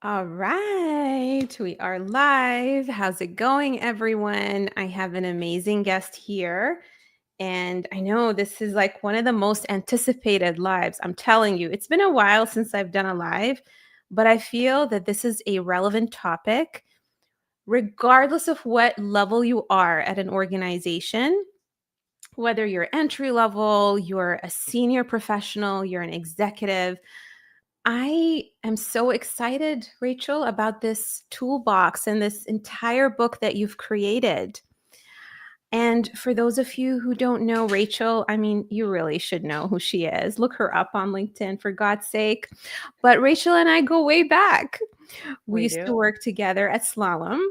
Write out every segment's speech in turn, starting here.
All right, we are live. How's it going, everyone? I have an amazing guest here. And I know this is like one of the most anticipated lives. I'm telling you, it's been a while since I've done a live, but I feel that this is a relevant topic, regardless of what level you are at an organization, whether you're entry level, you're a senior professional, you're an executive. I am so excited, Rachel, about this toolbox and this entire book that you've created. And for those of you who don't know Rachel, I mean, you really should know who she is. Look her up on LinkedIn, for God's sake. But Rachel and I go way back. We We used to do. work together at Slalom.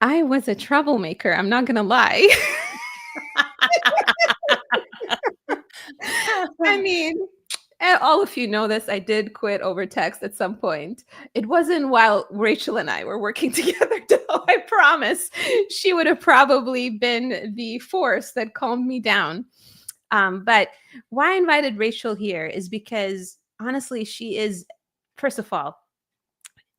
I was a troublemaker, I'm not going to lie. I mean, all of you know this. I did quit over text at some point. It wasn't while Rachel and I were working together, though, I promise. She would have probably been the force that calmed me down. But why I invited Rachel here is because honestly, she is, first of all,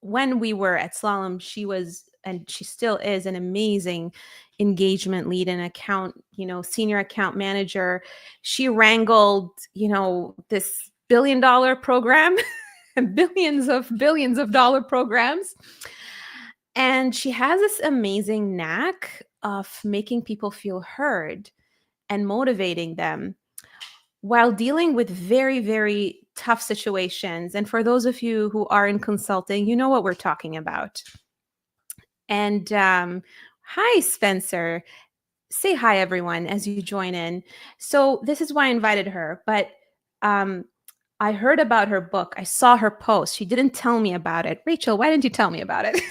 when we were at Slalom, she was, and she still is, an amazing engagement lead and senior account manager. She wrangled, this billion-dollar program, billions of dollar programs. And she has this amazing knack of making people feel heard and motivating them while dealing with very, very tough situations. And for those of you who are in consulting, you know what we're talking about. And hi, Spencer. Say hi, everyone, as you join in. So, this is why I invited her. But um, I heard about her book. I saw her post. She didn't tell me about it. Rachel, why didn't you tell me about it?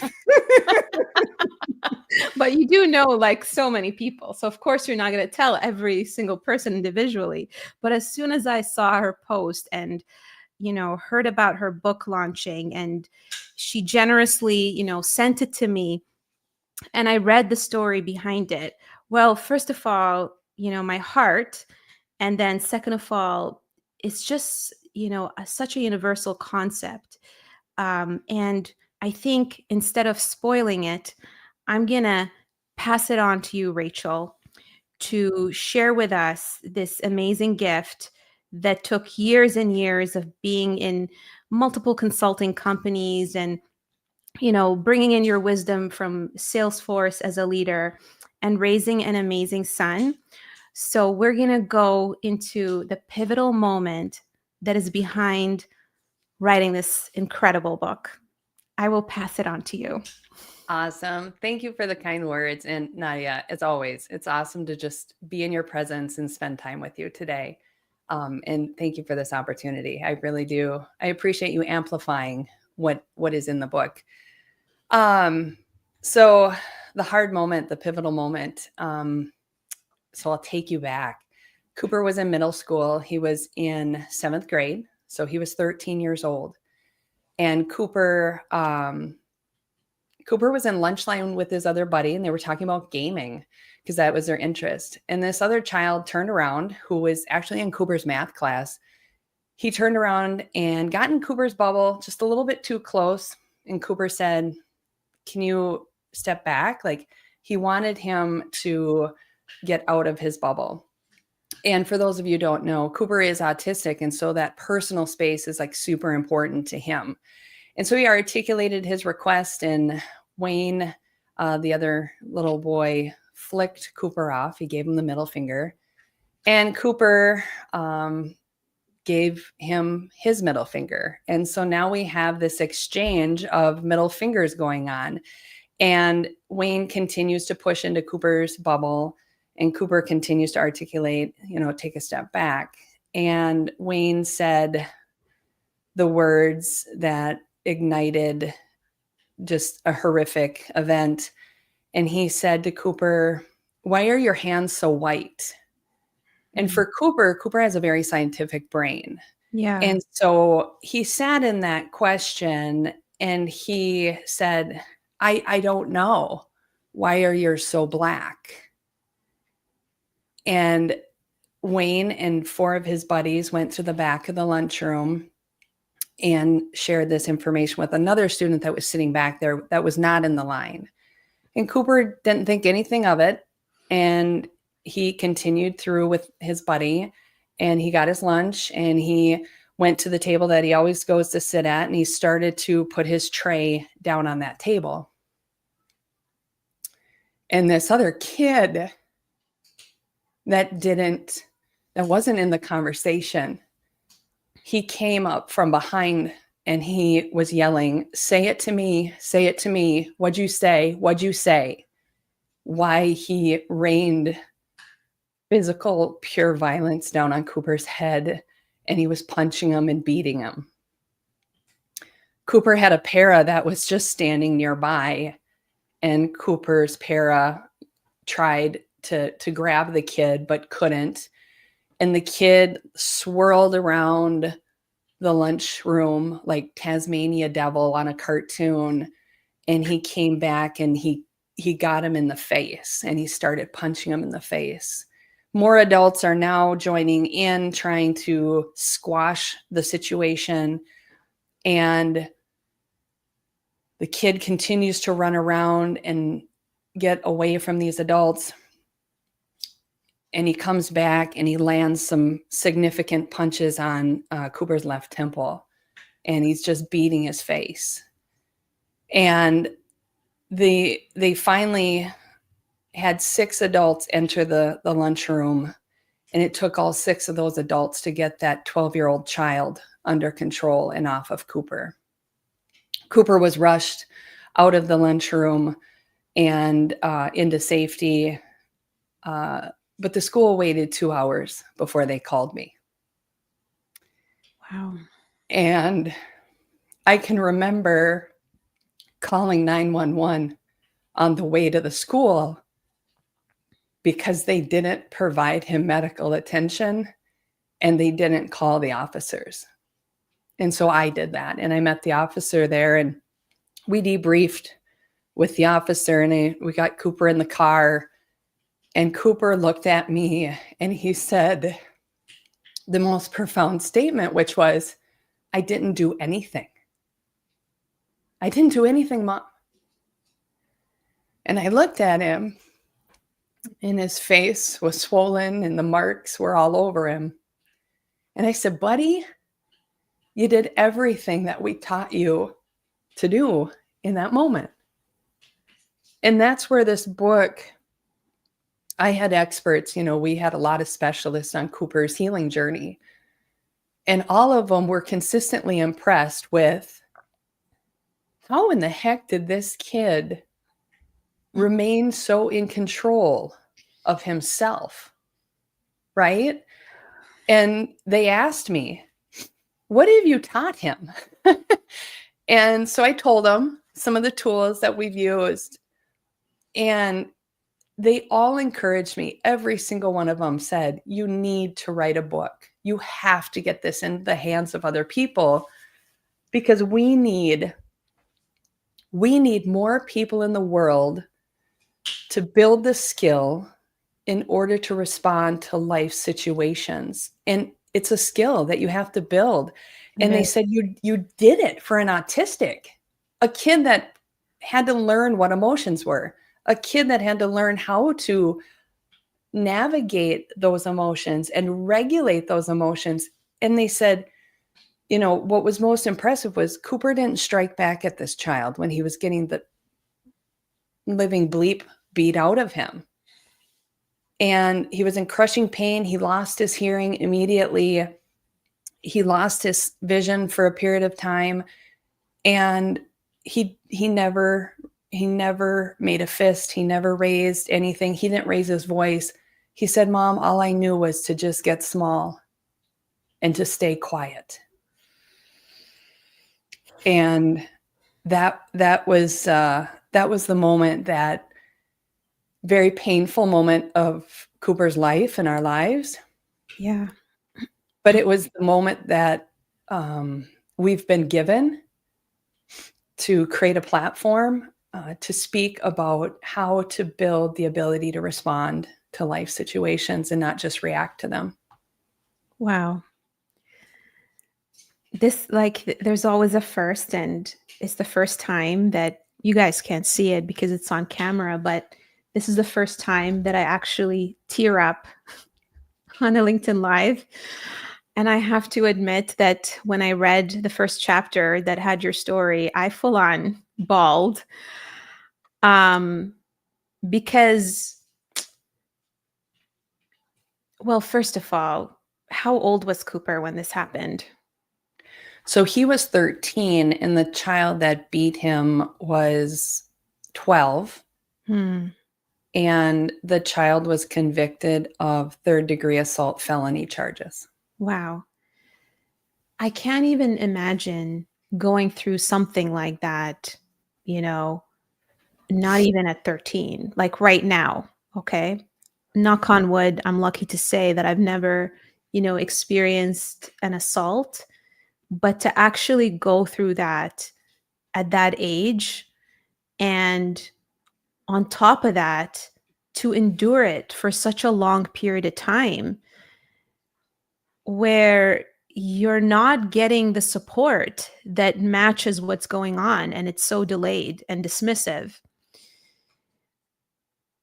But you do know like so many people. So, of course, you're not going to tell every single person individually. But as soon as I saw her post and heard about her book launching, and she generously, sent it to me, and I read the story behind it. Well, first of all, my heart, and then second of all, it's just, such a universal concept. And I think instead of spoiling it, I'm going to pass it on to you, Rachel, to share with us this amazing gift that took years and years of being in multiple consulting companies and bringing in your wisdom from Salesforce as a leader and raising an amazing son. So we're going to go into the pivotal moment that is behind writing this incredible book. I will pass it on to you. Awesome. Thank you for the kind words. And Nadia, as always, it's awesome to just be in your presence and spend time with you today. And thank you for this opportunity. I really do. I appreciate you amplifying what is in the book. So the hard moment, the pivotal moment. So I'll take you back. Cooper was in middle school. He was in 7th grade. So he was 13 years old. And Cooper was in lunch line with his other buddy, and they were talking about gaming because that was their interest. And this other child turned around, who was actually in Cooper's math class. He turned around and got in Cooper's bubble just a little bit too close. And Cooper said, "Can you step back?" Like, he wanted him to get out of his bubble. And for those of you who don't know, Cooper is autistic. And so that personal space is like super important to him. And so he articulated his request, and Wayne, the other little boy, flicked Cooper off. He gave him the middle finger. And Cooper gave him his middle finger. And so now we have this exchange of middle fingers going on. And Wayne continues to push into Cooper's bubble, and Cooper continues to articulate, take a step back. And Wayne said the words that ignited just a horrific event. And he said to Cooper, "Why are your hands so white?" And for Cooper has a very scientific brain. Yeah. And so he sat in that question and he said, I don't know. Why are yours so black? And Wayne and 4 of his buddies went to the back of the lunchroom, and shared this information with another student that was sitting back there that was not in the line. And Cooper didn't think anything of it. And he continued through with his buddy, and he got his lunch, and he went to the table that he always goes to sit at, and he started to put his tray down on that table. And this other kid that wasn't in the conversation, he came up from behind and he was yelling, "Say it to me, say it to me. What'd you say? What'd you say?" Why he rained physical, pure violence down on Cooper's head, and he was punching him and beating him. Cooper had a para that was just standing nearby, and Cooper's para tried to grab the kid but couldn't. And the kid swirled around the lunchroom like Tasmania Devil on a cartoon, and he came back and he got him in the face, and he started punching him in the face. More adults are now joining in, trying to squash the situation, and the kid continues to run around and get away from these adults. And he comes back and he lands some significant punches on Cooper's left temple, and he's just beating his face. And they finally had 6 adults enter the lunchroom, and it took all 6 of those adults to get that 12-year-old child under control and off of Cooper. Cooper was rushed out of the lunchroom and into safety. But the school waited 2 hours before they called me. Wow. And I can remember calling 911 on the way to the school because they didn't provide him medical attention and they didn't call the officers. And so I did that. And I met the officer there, and we debriefed with the officer, and we got Cooper in the car. And Cooper looked at me and he said the most profound statement, which was, "I didn't do anything. I didn't do anything, Mom." And I looked at him, and his face was swollen and the marks were all over him. And I said, "Buddy, you did everything that we taught you to do in that moment." And that's where this book, I had experts, we had a lot of specialists on Cooper's healing journey, and all of them were consistently impressed with how in the heck did this kid remain so in control of himself, right? And they asked me, "What have you taught him?" And so I told them some of the tools that we've used, and they all encouraged me. Every single one of them said, "You need to write a book. You have to get this in the hands of other people, because we need more people in the world to build the skill in order to respond to life situations." And it's a skill that you have to build. And they said, you did it for an autistic, a kid that had to learn what emotions were, a kid that had to learn how to navigate those emotions and regulate those emotions. And they said, what was most impressive was Cooper didn't strike back at this child when he was getting the living bleep beat out of him. And he was in crushing pain. He lost his hearing immediately. He lost his vision for a period of time. And he never made a fist. He never raised anything. He didn't raise his voice. He said, "Mom, all I knew was to just get small and to stay quiet." And that was the moment, that very painful moment of Cooper's life and our lives. Yeah. But it was the moment that we've been given to create a platform to speak about how to build the ability to respond to life situations and not just react to them. Wow. this, like, there's always a first, and it's the first time that you guys can't see it because it's on camera, but this is the first time that I actually tear up on a LinkedIn Live. And I have to admit that when I read the first chapter that had your story, I full on bawled. Um, because, well, first of all, how old was Cooper when this happened? So he was 13, and the child that beat him was 12. Hmm. And the child was convicted of third-degree assault felony charges. Wow. I can't even imagine going through something like that, you know, not even at 13, like right now. Okay. Knock on wood, I'm lucky to say that I've never, experienced an assault, but to actually go through that at that age, and on top of that, to endure it for such a long period of time where you're not getting the support that matches what's going on, and it's so delayed and dismissive.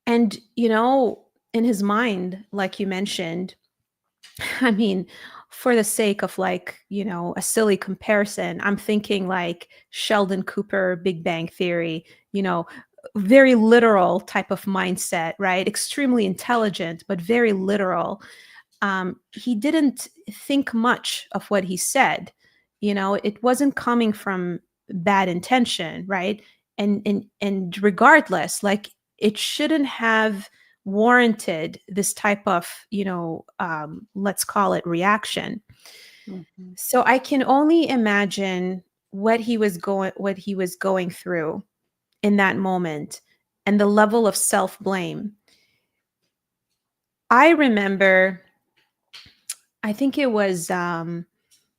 And, in his mind, like you mentioned, I mean, for the sake of, like, a silly comparison, I'm thinking like Sheldon Cooper, Big Bang Theory, very literal type of mindset, right? Extremely intelligent, but very literal. He didn't think much of what he said. It wasn't coming from bad intention, right? And regardless, like, it shouldn't have warranted this type of, let's call it reaction. Mhm. So I can only imagine what he was going through in that moment, and the level of self-blame. I remember, I think it was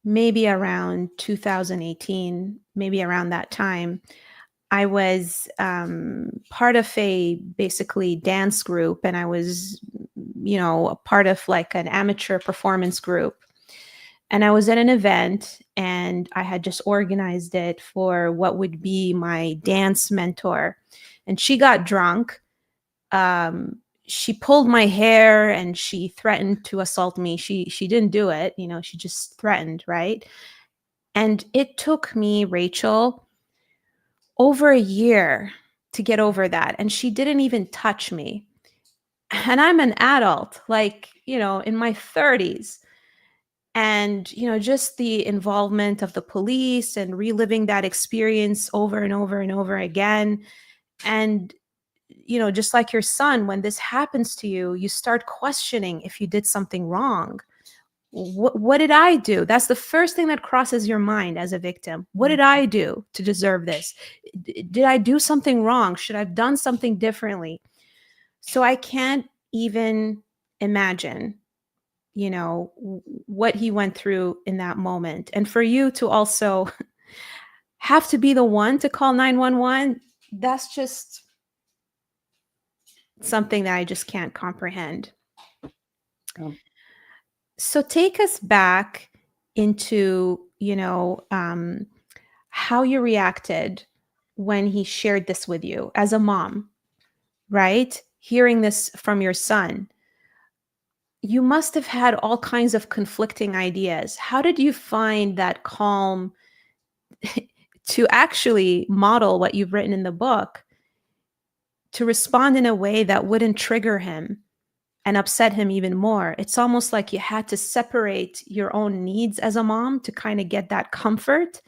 maybe around 2018, maybe around that time. I was part of a basically dance group, and I was, a part of like an amateur performance group. And I was at an event, and I had just organized it for what would be my dance mentor. And she got drunk. She pulled my hair and she threatened to assault me. She didn't do it, she just threatened, right? And it took me, Rachel, over a year to get over that. And she didn't even touch me. And I'm an adult, like, in my 30s. And, just the involvement of the police and reliving that experience over and over and over again. And, just like your son, when this happens to you, you start questioning if you did something wrong. What did I do? That's the first thing that crosses your mind as a victim. What did I do to deserve this? Did I do something wrong? Should I have done something differently? So I can't even imagine, what he went through in that moment. And for you to also have to be the one to call 911, that's just something that I just can't comprehend. Um, So take us back into, how you reacted when he shared this with you as a mom, right? Hearing this from your son. You must have had all kinds of conflicting ideas. How did you find that calm to actually model what you've written in the book, to respond in a way that wouldn't trigger him and upset him even more? It's almost like you had to separate your own needs as a mom to kind of get that comfort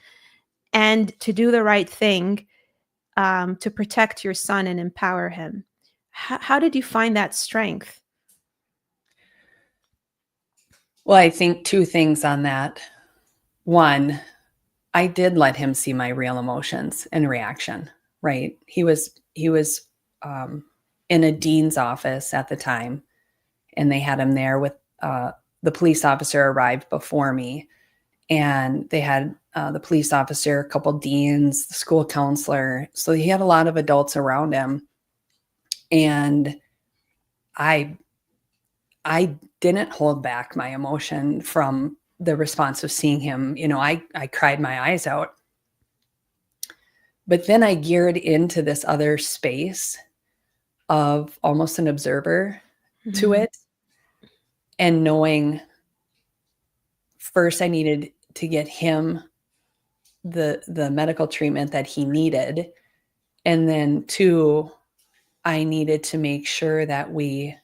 and to do the right thing, to protect your son and empower him. How did you find that strength? Well, I think two things on that. One, I did let him see my real emotions and reaction, right? He was in a dean's office at the time, and they had him there with the police officer arrived before me, and they had the police officer, a couple deans, the school counselor. So he had a lot of adults around him, and I didn't hold back my emotion from the response of seeing him, I cried my eyes out. But then I geared into this other space of almost an observer to it, and knowing first I needed to get him the medical treatment that he needed. And then two, I needed to make sure that we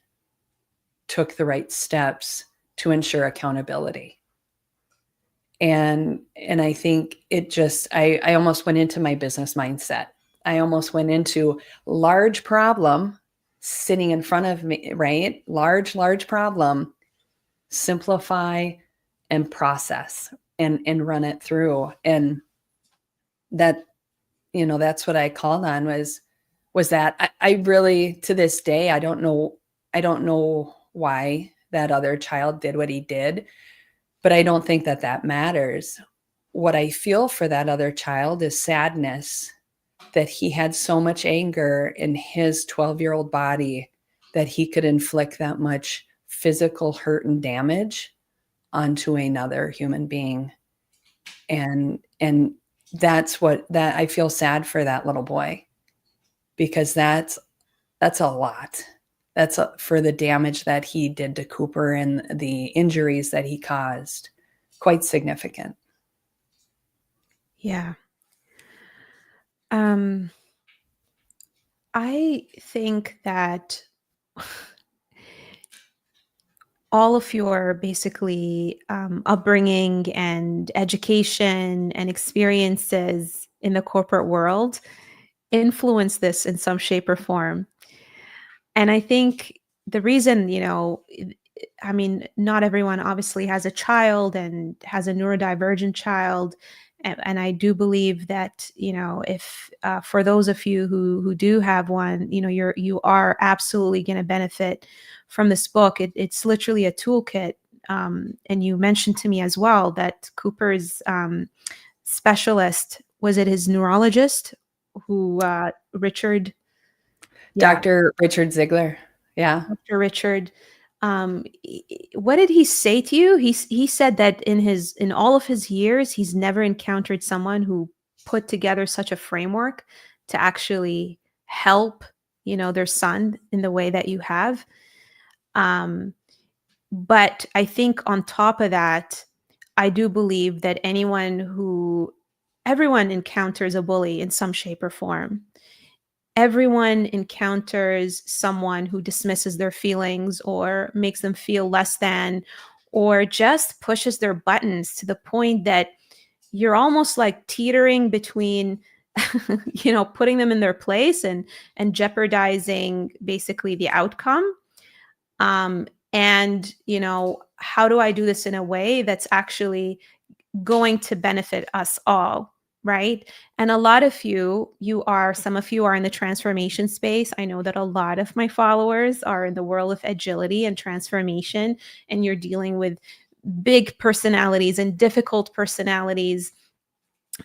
took the right steps to ensure accountability. And I think it just, I almost went into my business mindset. I almost went into large problem sitting in front of me, right? Large problem, simplify and process and run it through. And that, that's what I called on was that I really, to this day, I don't know why that other child did what he did, but I don't think that matters. What I feel for that other child is sadness that he had so much anger in his 12-year-old body that he could inflict that much physical hurt and damage onto another human being. And that's that I feel sad for that little boy, because that's a lot. That's for the damage that he did to Cooper and the injuries that he caused, quite significant. Yeah. I think that all of your basically upbringing and education and experiences in the corporate world influence this in some shape or form. And I think the reason, I mean, not everyone obviously has a child and has a neurodivergent child. And I do believe that, if for those of you who do have one, you are absolutely going to benefit from this book. It's literally a toolkit. And you mentioned to me as well that Cooper's specialist, was it his neurologist who, Richard? Yeah. Dr. Richard Ziegler. Yeah. Dr. Richard. What did he say to you? He said that in all of his years, he's never encountered someone who put together such a framework to actually help, their son in the way that you have. But I think on top of that, I do believe that everyone encounters a bully in some shape or form. Everyone encounters someone who dismisses their feelings or makes them feel less than, or just pushes their buttons to the point that you're almost like teetering between, putting them in their place and jeopardizing basically the outcome. And, how do I do this in a way that's actually going to benefit us all? Right. And some of you are in the transformation space. I know that a lot of my followers are in the world of agility and transformation, and you're dealing with big personalities and difficult personalities.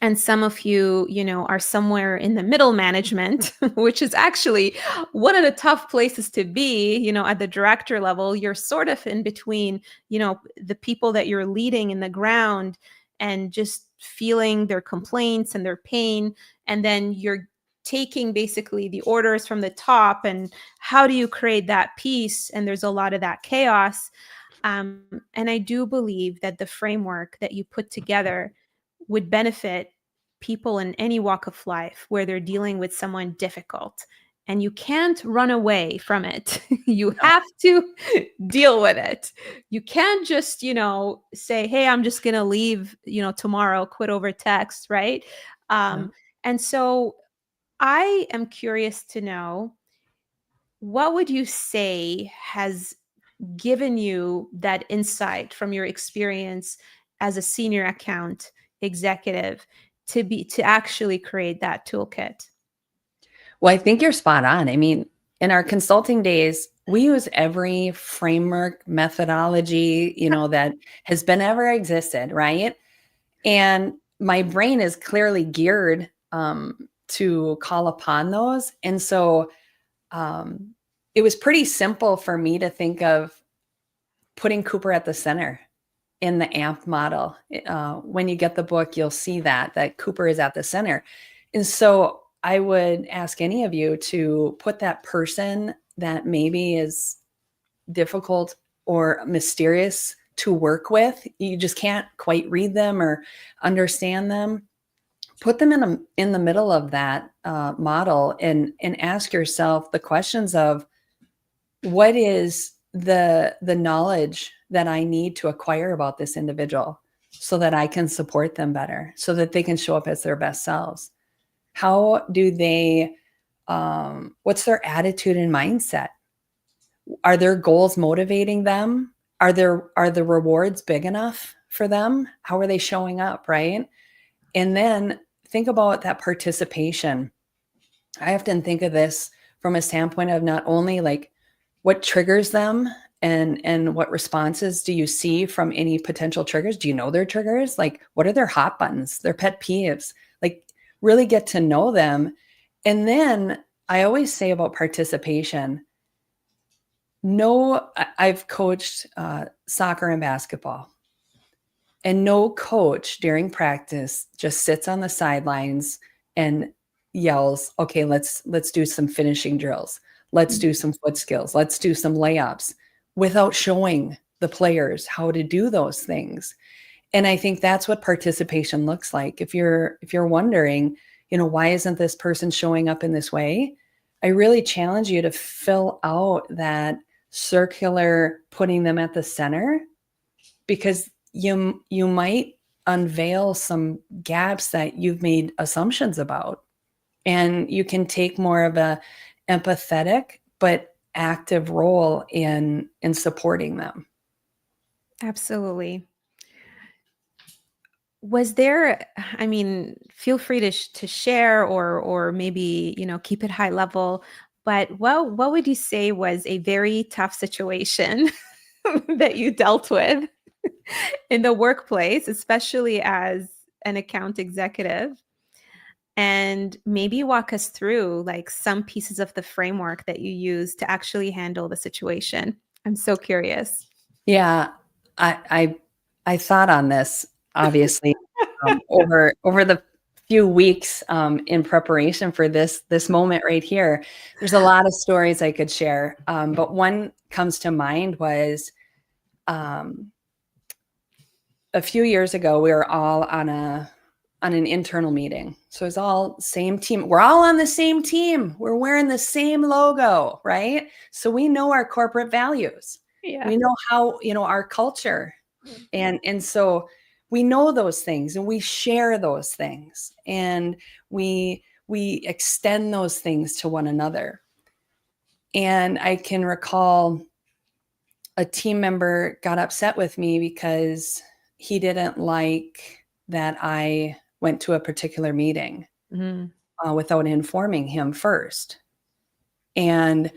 And some of you, are somewhere in the middle management, which is actually one of the tough places to be, at the director level. You're sort of in between, the people that you're leading in the ground and just feeling their complaints and their pain. And then you're taking basically the orders from the top. And how do you create that peace? And there's a lot of that chaos. And I do believe that the framework that you put together would benefit people in any walk of life where they're dealing with someone difficult. And you can't run away from it. You have to deal with it. You can't just, say, hey, I'm just going to leave, tomorrow, quit over text, right? And so I am curious to know, what would you say has given you that insight from your experience as a senior account executive to actually create that toolkit? Well, I think you're spot on. I mean, in our consulting days, we use every framework, methodology, that has been ever existed, right? And my brain is clearly geared to call upon those. And so it was pretty simple for me to think of putting Cooper at the center in the AMP model. When you get the book, you'll see that Cooper is at the center. And so I would ask any of you to put that person that maybe is difficult or mysterious to work with. You just can't quite read them or understand them. Put them in the middle of that model and ask yourself the questions of, what is the knowledge that I need to acquire about this individual so that I can support them better, so that they can show up as their best selves? How do they, what's their attitude and mindset? Are their goals motivating them? Are the rewards big enough for them? How are they showing up, right? And then think about that participation. I often think of this from a standpoint of not only like what triggers them and what responses do you see from any potential triggers? Do you know their triggers? Like, what are their hot buttons, their pet peeves? Like, really get to know them. And then I always say about participation, I've coached soccer and basketball, and no coach during practice just sits on the sidelines and yells, okay, let's do some finishing drills. Let's do some foot skills. Let's do some layups, without showing the players how to do those things. And I think that's what participation looks like. If you're wondering, why isn't this person showing up in this way? I really challenge you to fill out that circular, putting them at the center, because you might unveil some gaps that you've made assumptions about. And you can take more of a empathetic but active role in supporting them. Absolutely. Was there, I mean, feel free to share or maybe, keep it high level, but what would you say was a very tough situation that you dealt with in the workplace, especially as an account executive? And maybe walk us through like some pieces of the framework that you use to actually handle the situation. I'm so curious. Yeah, I thought on this, obviously, over the few weeks in preparation for this moment right here. There's a lot of stories I could share, but one comes to mind was a few years ago. We were all on an internal meeting, so it's all same team. We're all on the same team. We're wearing the same logo, right? So we know our corporate values. Yeah. We know how, our culture. And so we know those things, and we share those things, and we extend those things to one another. And I can recall a team member got upset with me because he didn't like that I went to a particular meeting without informing him first. And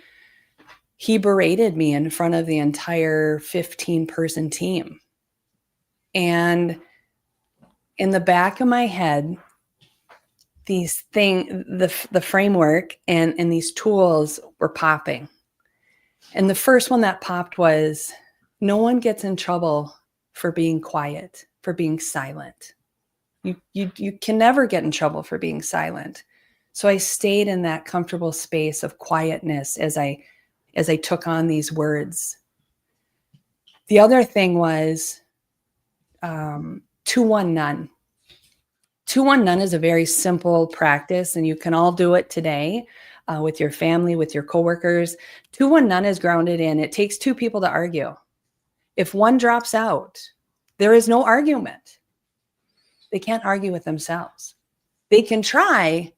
he berated me in front of the entire 15-person team. And in the back of my head, the framework and these tools were popping. And the first one that popped was, no one gets in trouble for being quiet, for being silent. You can never get in trouble for being silent. So I stayed in that comfortable space of quietness as I took on these words. The other thing was 2-1 none. 2-1 none is a very simple practice, and you can all do it today with your family, with your coworkers. 2-1 none is grounded in, it takes two people to argue. If one drops out, there is no argument. They can't argue with themselves. They can try,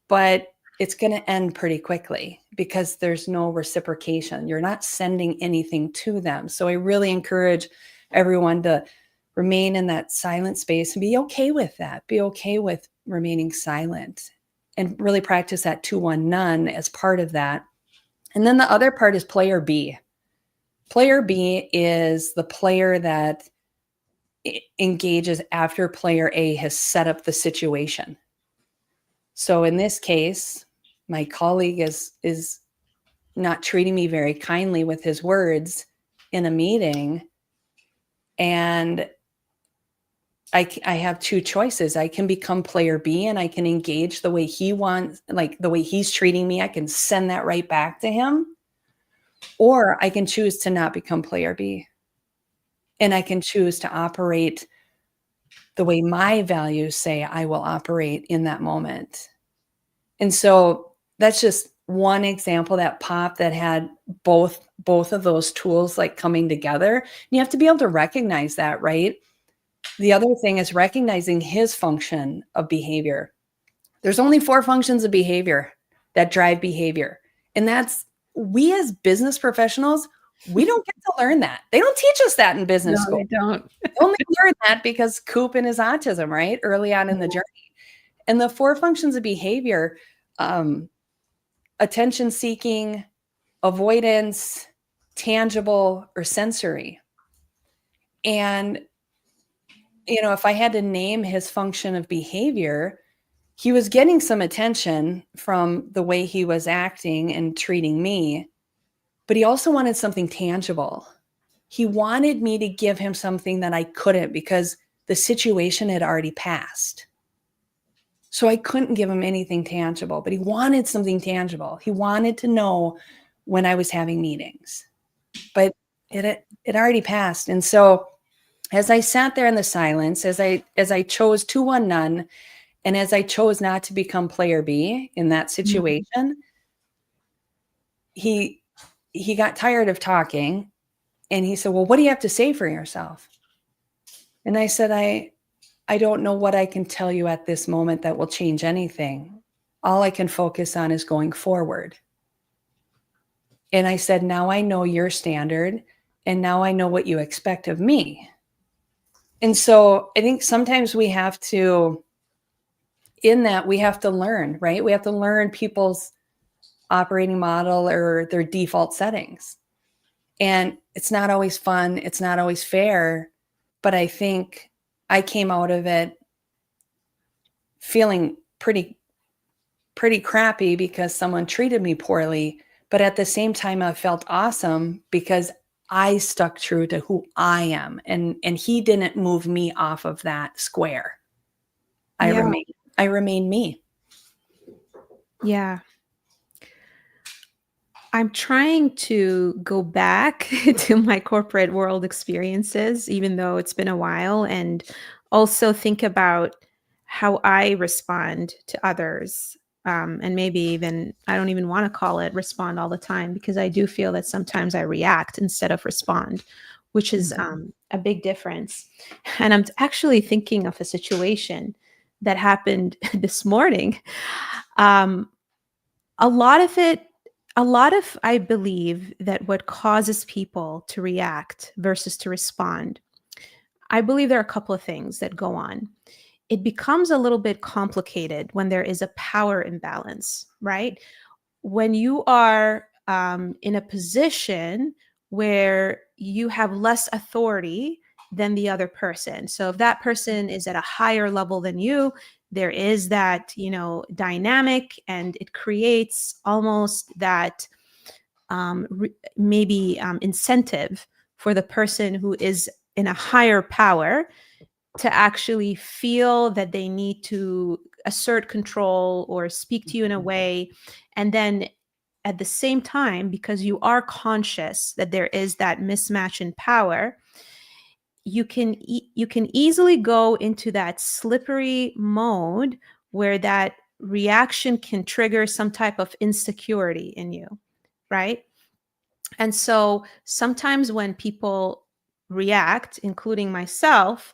but it's going to end pretty quickly because there's no reciprocation. You're not sending anything to them. So I really encourage everyone to remain in that silent space and be okay with that. Be okay with remaining silent and really practice that 2-1 none as part of that. And then the other part is player B. Player B is the player that engages after player A has set up the situation. So in this case, my colleague is not treating me very kindly with his words in a meeting. And I have two choices. I can become player B and I can engage the way he wants, like the way he's treating me. I can send that right back to him. Or I can choose to not become player B. And I can choose to operate the way my values say I will operate in that moment. And so that's just one example that popped that had both of those tools like coming together. And you have to be able to recognize that, right? The other thing is recognizing his function of behavior. There's only 4 functions of behavior that drive behavior. And that's, we as business professionals, we don't get to learn that. They don't teach us that in business No, school. they don't. We only learn that because Coop and his autism, right? Early on in the journey. And the 4 functions of behavior, attention seeking, avoidance, tangible, or sensory. And, you know, if I had to name his function of behavior, he was getting some attention from the way he was acting and treating me, but he also wanted something tangible. He wanted me to give him something that I couldn't because the situation had already passed. So I couldn't give him anything tangible, but he wanted something tangible. He wanted to know when I was having meetings, but it already passed. And so as I sat there in the silence, as I chose 2-1 none, and as I chose not to become player B in that situation, he got tired of talking and he said, "Well, what do you have to say for yourself?" And I said, I don't know what I can tell you at this moment that will change anything. All I can focus on is going forward. And I said, now I know your standard and now I know what you expect of me. And so I think sometimes we have to, in that, we have to learn, right? We have to learn people's operating model or their default settings. And it's not always fun. It's not always fair. But I think I came out of it feeling pretty crappy because someone treated me poorly. But at the same time, I felt awesome because I stuck true to who I am. And he didn't move me off of that square. I remained me. Yeah. I'm trying to go back to my corporate world experiences, even though it's been a while, and also think about how I respond to others. And maybe even, I don't even want to call it respond all the time, because I do feel that sometimes I react instead of respond, which is a big difference. And I'm actually thinking of a situation that happened this morning. A lot of I believe that what causes people to react versus to respond, I believe there are a couple of things that go on. It becomes a little bit complicated when there is a power imbalance, right? When you are in a position where you have less authority than the other person. So if that person is at a higher level than you, there is that, dynamic, and it creates almost that incentive for the person who is in a higher power to actually feel that they need to assert control or speak to you in a way. And then at the same time, because you are conscious that there is that mismatch in power, you can easily go into that slippery mode where that reaction can trigger some type of insecurity in you, right? And so sometimes when people react, including myself,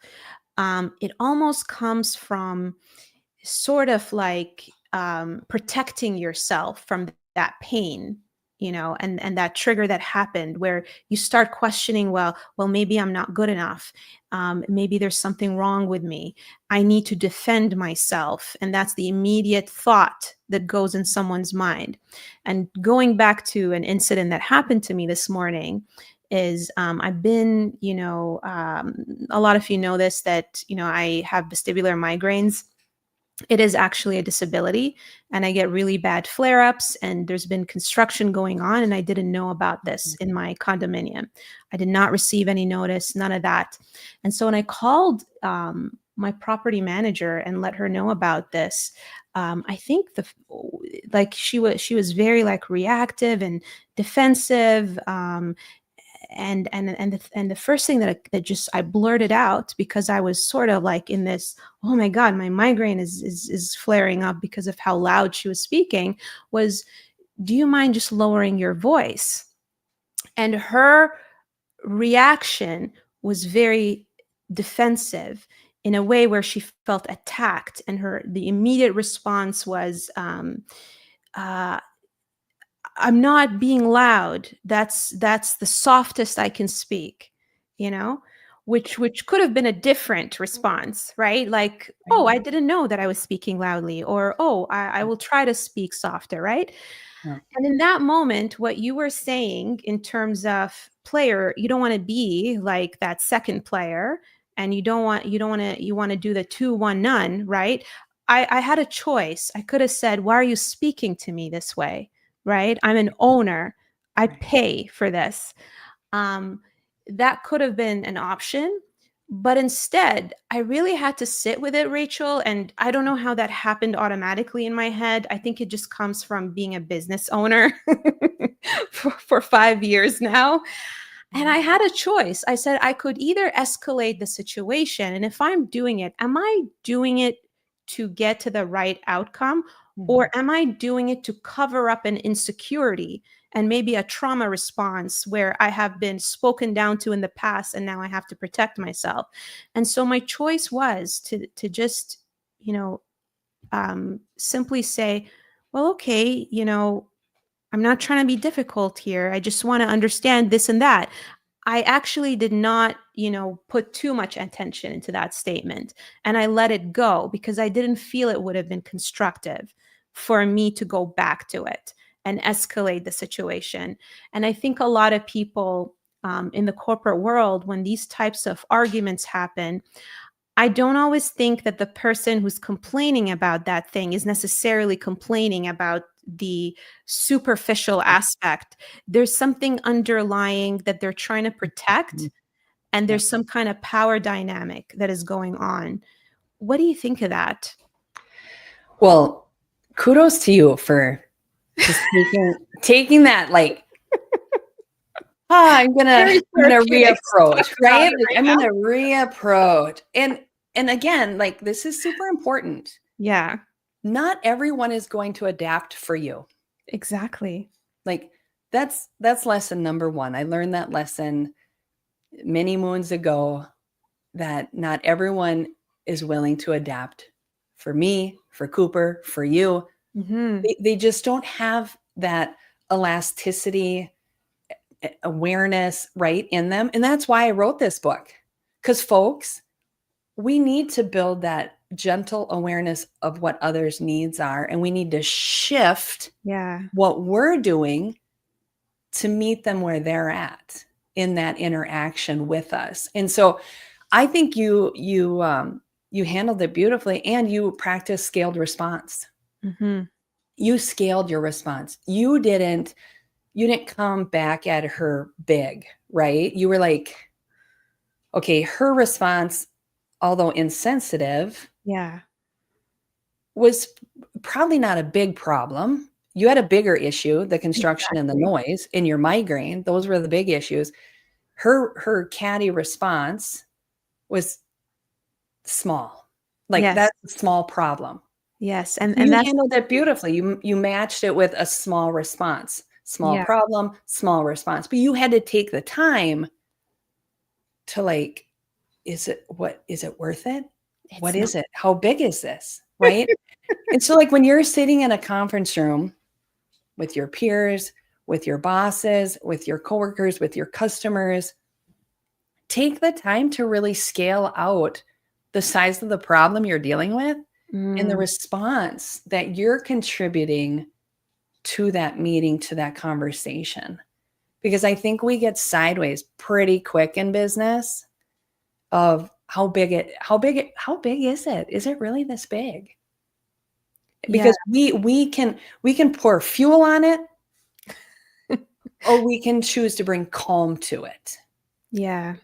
it almost comes from sort of like protecting yourself from that pain, and that trigger that happened, where you start questioning, well, maybe I'm not good enough. Maybe there's something wrong with me. I need to defend myself. And that's the immediate thought that goes in someone's mind. And going back to an incident that happened to me this morning is I've been, a lot of you know this, that, I have vestibular migraines. it is actually a disability, and I get really bad flare-ups, and there's been construction going on, and I didn't know about this in my condominium. I did not receive any notice, none of that. And so when I called my property manager and let her know about this, I think she was very like reactive and defensive. And the first thing that just I blurted out, because I was sort of like in this, oh my god, my migraine is flaring up because of how loud she was speaking, was, do you mind just lowering your voice? And her reaction was very defensive, in a way where she felt attacked, and the immediate response was, uh, I'm not being loud. That's the softest I can speak, you know, which could have been a different response, right? Like, oh, I didn't know that I was speaking loudly, or oh, I will try to speak softer, right? Yeah. And in that moment, what you were saying in terms of player, you don't want to be like that second player, and you want to do the 2-1 none, right? I had a choice. I could have said, why are you speaking to me this way? Right? I'm an owner. I Right. pay for this. Um, that could have been an option. But instead, I really had to sit with it, Rachel. And I don't know how that happened automatically in my head. I think it just comes from being a business owner for 5 years now. And I had a choice. I said I could either escalate the situation, and if I'm doing it, am I doing it to get to the right outcome? Or am I doing it to cover up an insecurity and maybe a trauma response where I have been spoken down to in the past and now I have to protect myself? And so my choice was to just, you know, simply say, well, okay, you know, I'm not trying to be difficult here. I just want to understand this and that. I actually did not, you know, put too much attention into that statement, and I let it go because I didn't feel it would have been constructive for me to go back to it and escalate the situation. And I think a lot of people in the corporate world, when these types of arguments happen, I don't always think that the person who's complaining about that thing is necessarily complaining about the superficial aspect. There's something underlying that they're trying to protect, and Yeah. there's some kind of power dynamic that is going on. What do you think of that? Well, kudos to you for just taking that, like, I'm gonna reapproach, right? Like, I'm gonna reapproach. And again, like, this is super important. Yeah, Not everyone is going to adapt for you. exactly. Like, that's lesson number one. I learned that lesson many moons ago, that not everyone is willing to adapt for me, for Cooper, for you. Hmm. They just don't have that elasticity, awareness, right, in them. And that's why I wrote this book. Because, folks, we need to build that gentle awareness of what others' needs are. And we need to shift Yeah. what we're doing to meet them where they're at in that interaction with us. And so I think you handled it beautifully, and you practiced scaled response. Hmm. You scaled your response. You didn't come back at her big, right? You were like, okay, her response, although insensitive, Yeah. was probably not a big problem. You had a bigger issue, the construction and the Exactly. noise and your migraine. Those were the big issues. Her catty response was small. Like, Yes. that's a small problem. Yes. And You that's, handled it beautifully. You matched it with a small response. Small yeah. problem, small response. But you had to take the time to, like, is it worth it? What It's not. is it? How big is this? Right? And so, like, when you're sitting in a conference room with your peers, with your bosses, with your coworkers, with your customers, take the time to really scale out the size of the problem you're dealing with and the Mm, response that you're contributing to that meeting, to that conversation. Because I think we get sideways pretty quick in business of how big is it? Is it really this big? Yeah. because we can pour fuel on it, or we can choose to bring calm to it. Yeah.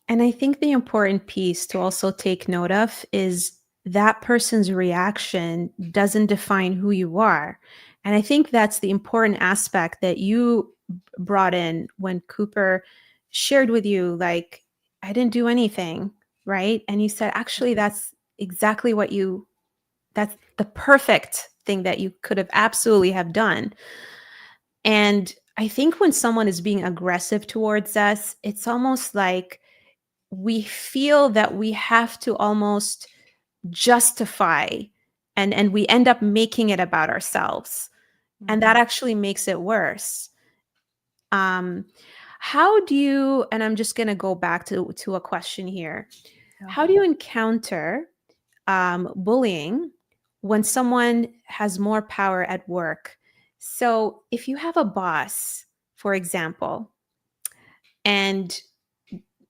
And I think the important piece to also take note of is that person's reaction doesn't define who you are. And I think that's the important aspect that you brought in when Cooper shared with you, like, I didn't do anything, right? And you said, actually, that's exactly what that's the perfect thing that you could have absolutely have done. And I think when someone is being aggressive towards us, it's almost like we feel that we have to almost justify, and we end up making it about ourselves, and that actually makes it worse. um how do you, and I'm just going to go back to a question here, Yeah. how do you encounter bullying when someone has more power at work? So if you have a boss, for example, and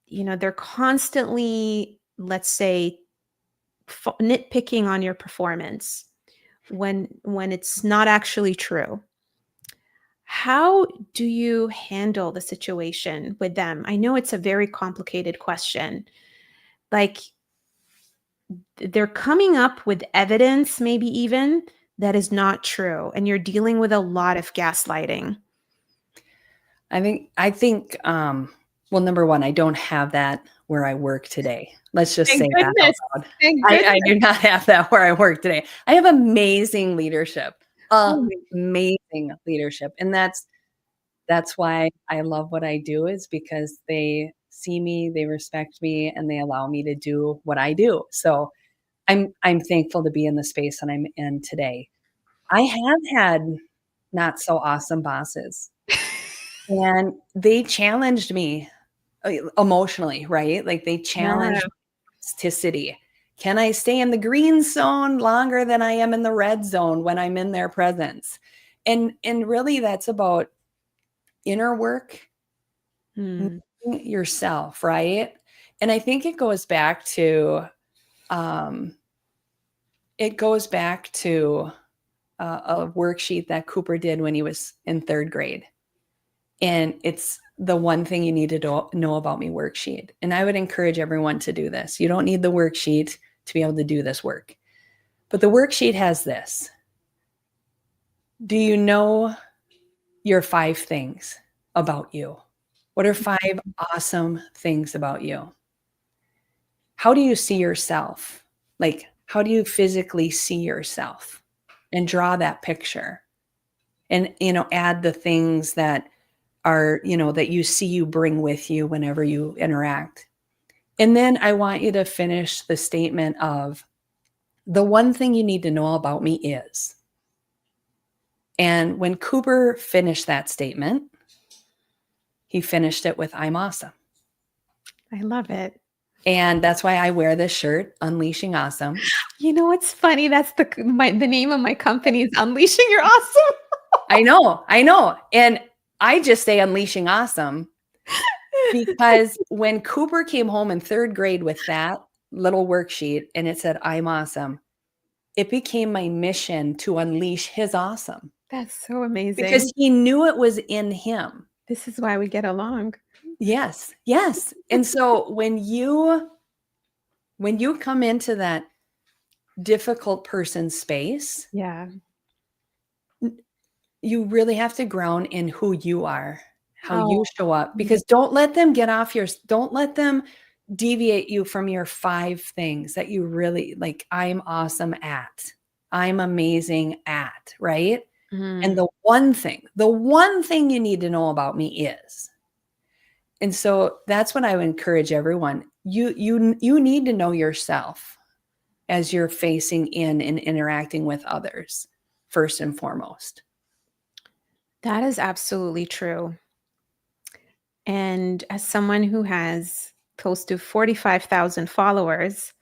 they're constantly, let's say, nitpicking on your performance when it's not actually true, how do you handle the situation with them? I know it's a very complicated question. Like, they're coming up with evidence, maybe even, that is not true, and you're dealing with a lot of gaslighting. I think, well, number one, I don't have that where I work today. Let's just Thank say that out goodness. loud. Thank I goodness. do not have that where I work today. I have amazing leadership, Oh amazing leadership. And that's why I love what I do, is because they see me, they respect me, and they allow me to do what I do. So I'm thankful to be in the space that I'm in today. I have had not so awesome bosses, and they challenged me emotionally, right? Like, they yeah. challenged plasticity. Can I stay in the green zone longer than I am in the red zone when I'm in their presence? And really, that's about inner work, Hmm. knowing yourself, right? And I think um it goes back to a worksheet that Cooper did when he was in 3rd grade. And it's the one thing you need to know about me worksheet. And I would encourage everyone to do this. You don't need the worksheet to be able to do this work. But the worksheet has this. Do you know your 5 things about you? What are 5 awesome things about you? How do you see yourself? Like, how do you physically see yourself? And draw that picture. And, add the things that are, that you see you bring with you whenever you interact. And then I want you to finish the statement of, the one thing you need to know about me is. And when Cooper finished that statement, he finished it with, I'm awesome. I love it. And that's why I wear this shirt, Unleashing Awesome. You know what's funny? That's the name of my company is Unleashing Your Awesome. I know. And I just say Unleashing Awesome because when Cooper came home in 3rd grade with that little worksheet and it said, I'm awesome, it became my mission to unleash his awesome That's so amazing. because he knew it was in him. This is why we get along. Yes. And so when you come into that difficult person space, Yeah. you really have to ground in who you are, how Oh, you show up, because don't let them don't let them deviate you from your 5 things that you really like. I'm awesome at, I'm amazing at, right? And mhm. the one thing you need to know about me is. And so that's what I would encourage everyone. You need to know yourself as you're facing in and interacting with others, first and foremost. That is absolutely true. And as someone who has close to 45,000 followers,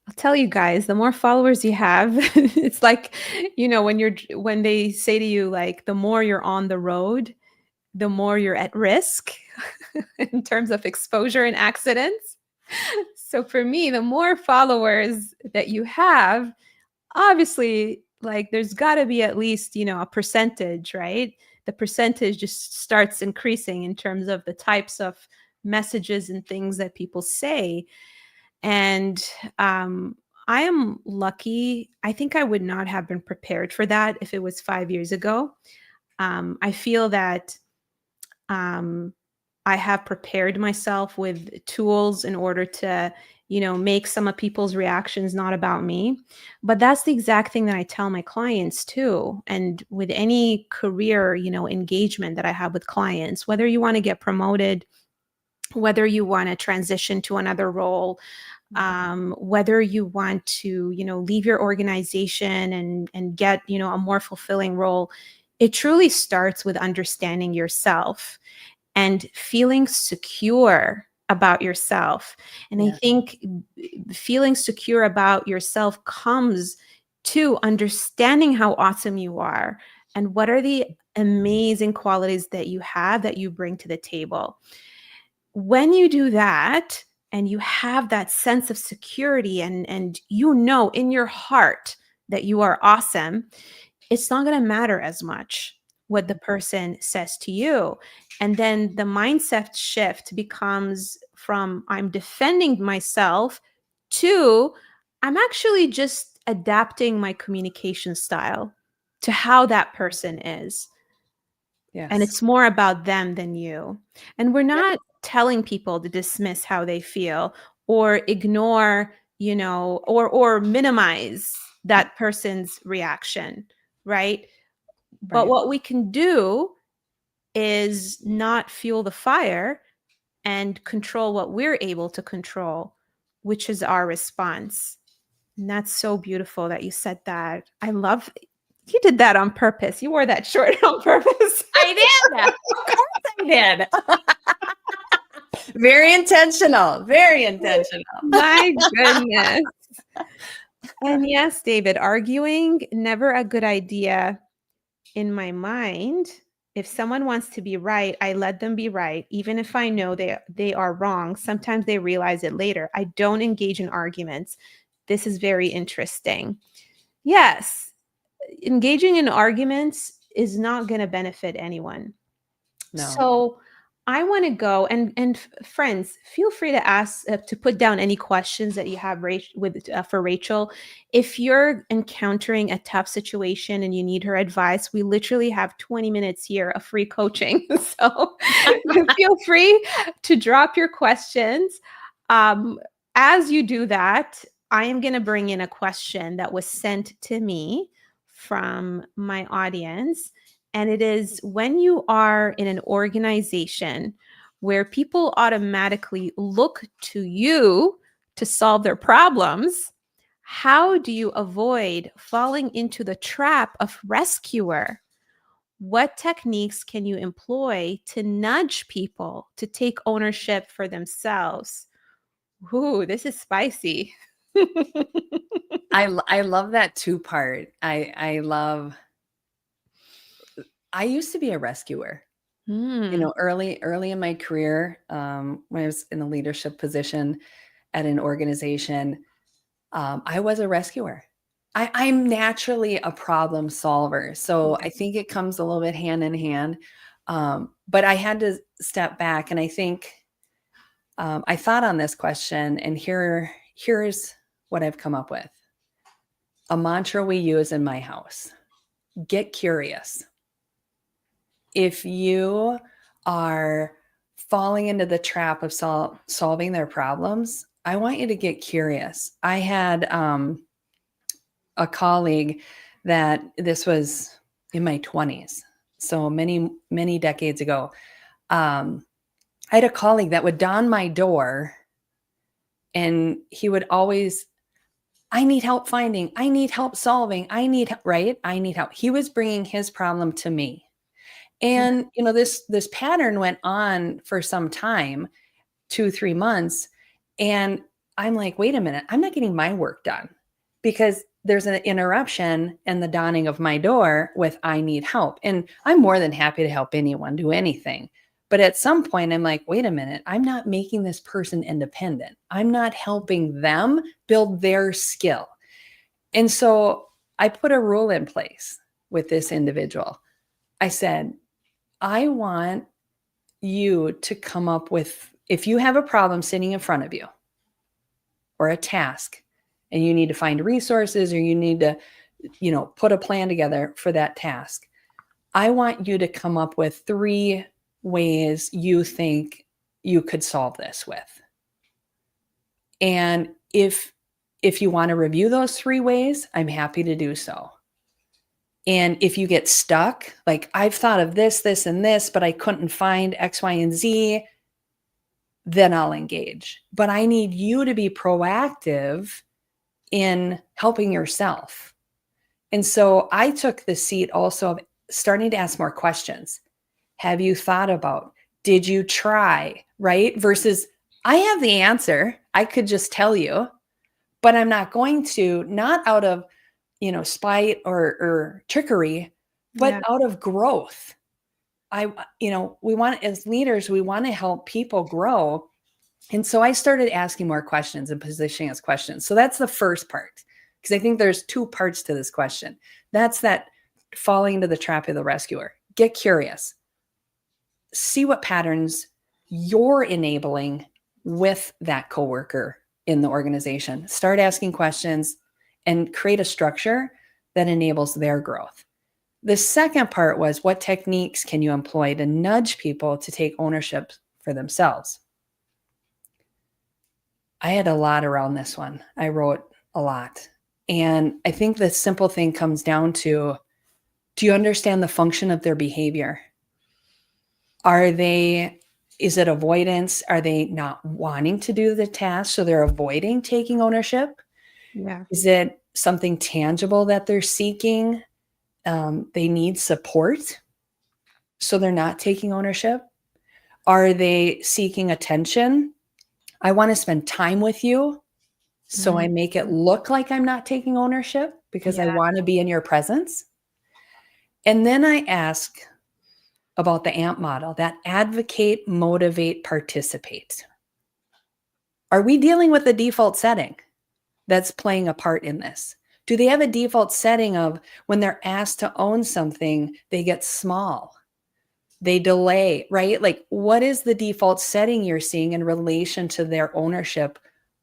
I'll tell you guys, the more followers you have, it's like, when they say to you, like, the more you're on the road, the more you're at risk in terms of exposure and accidents. So for me, the more followers that you have, obviously, like there's got to be at least, a percentage, right? The percentage just starts increasing in terms of the types of messages and things that people say. And I am lucky. I think I would not have been prepared for that if it was 5 years ago. I feel that um, I have prepared myself with tools in order to, make some of people's reactions not about me. But that's the exact thing that I tell my clients too. And with any career, engagement that I have with clients, whether you want to get promoted, whether you want to transition to another role, whether you want to, leave your organization and get, a more fulfilling role, it truly starts with understanding yourself and feeling secure about yourself. And I Yeah. think feeling secure about yourself comes to understanding how awesome you are and what are the amazing qualities that you have that you bring to the table. When you do that and you have that sense of security and in your heart that you are awesome, it's not going to matter as much what the person says to you. And then the mindset shift becomes from I'm defending myself to I'm actually just adapting my communication style to how that person is. And Yes. it's more about them than you. And we're Yep. not telling people to dismiss how they feel or ignore, or minimize that person's reaction, right? But Right. what we can do is not fuel the fire and control what we're able to control, which is our response. And that's so beautiful that you said that. I love you did that on purpose. You wore that short on purpose. I did. Of course I did. Very intentional. Very intentional. My goodness. And yes, David, arguing, never a good idea in my mind. If someone wants to be right, I let them be right, even if I know they are wrong. Sometimes they realize it later. I don't engage in arguments. This is very interesting. Yes, engaging in arguments is not going to benefit anyone. No. So I want to go and friends, feel free to ask to put down any questions that you have for Rachel. If you're encountering a tough situation and you need her advice, we literally have 20 minutes here of free coaching. So feel free to drop your questions. Um, as you do that, I am going to bring in a question that was sent to me from my audience. And it is when you are in an organization where people automatically look to you to solve their problems, how do you avoid falling into the trap of rescuer? What techniques can you employ to nudge people to take ownership for themselves? Ooh, this is spicy. I love that two part. I used to be a rescuer. Hmm. Early in my career, when I was in a leadership position at an organization, I was a rescuer. I'm naturally a problem solver. So I think it comes a little bit hand in hand. But I had to step back and I think I thought on this question, and here's what I've come up with. A mantra we use in my house: get curious. If you are falling into the trap of solving their problems, I want you to get curious. I had a colleague that this was in my 20s, so many, many decades ago. I had a colleague that would don my door and he would always, I need help finding, I need help solving, right? I need help. He was bringing his problem to me. And this pattern went on for some time, 2-3 months. And I'm like, wait a minute, I'm not getting my work done because there's an interruption in the donning of my door with I need help. And I'm more than happy to help anyone do anything. But at some point, I'm like, wait a minute, I'm not making this person independent. I'm not helping them build their skill. And so I put a rule in place with this individual. I said, I want you to come up with, if you have a problem sitting in front of you or a task and you need to find resources or you need to, put a plan together for that task, I want you to come up with 3 ways you think you could solve this with. And if you want to review those 3 ways, I'm happy to do so. And if you get stuck, like I've thought of this, this, and this, but I couldn't find X, Y, and Z, then I'll engage. But I need you to be proactive in helping yourself. And so I took the seat also of starting to ask more questions. Have you thought about? Did you try? Right? Versus I have the answer. I could just tell you, but I'm not going to, not out of, spite or trickery, but out of growth. We want, as leaders, we want to help people grow. And so I started asking more questions and positioning as questions. So that's the first part, because I think there's 2 parts to this question. That's that falling into the trap of the rescuer. Get curious. See what patterns you're enabling with that coworker in the organization. Start asking questions and create a structure that enables their growth. The second part was, what techniques can you employ to nudge people to take ownership for themselves? I had a lot around this one. I wrote a lot. And I think the simple thing comes down to, do you understand the function of their behavior? Is it avoidance? Are they not wanting to do the task, so they're avoiding taking ownership? Yeah. Is it something tangible that they're seeking? They need support, so they're not taking ownership? Are they seeking attention? I want to spend time with you, so I make it look like I'm not taking ownership because I want to be in your presence. And then I ask about the AMP model, that advocate, motivate, participate. Are we dealing with the default setting that's playing a part in this? Do they have a default setting of when they're asked to own something, they get small, they delay, right? Like, what is the default setting you're seeing in relation to their ownership